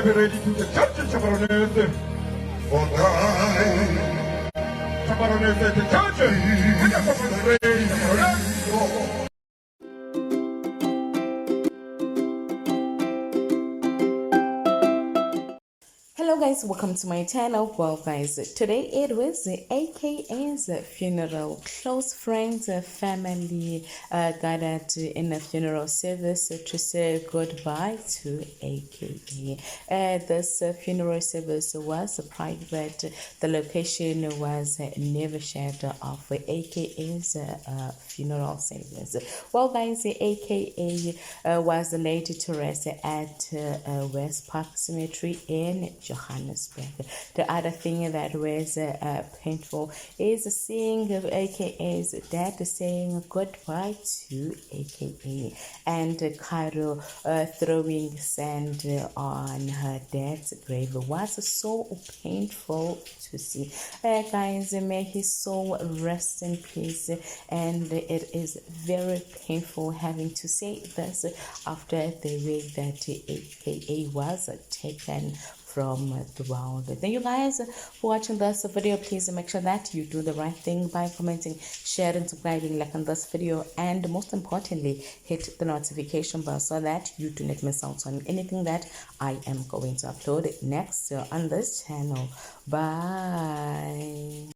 Ready to the church, Chabaronese. For time. Chabaronese, the church. We are ready. Hello guys, welcome to my channel. Well guys, today it was AKA's funeral. Close friends, family gathered in a funeral service to say goodbye to AKA. This funeral service was private. The location was never shared of AKA's funeral service. Well guys, AKA was laid to rest at West Park Cemetery in Johannesburg. The other thing that was painful is seeing AKA's dad saying goodbye to AKA and Cairo throwing sand on her dad's grave was so painful to see. Guys, may his soul rest in peace, and it is very painful having to say this after the way that AKA was taken from the world. Thank you guys for watching this video. Please make sure that you do the right thing by commenting, sharing, subscribing, liking this video, and most importantly, hit the notification bell so that you do not miss out on anything that I am going to upload next on this channel. Bye.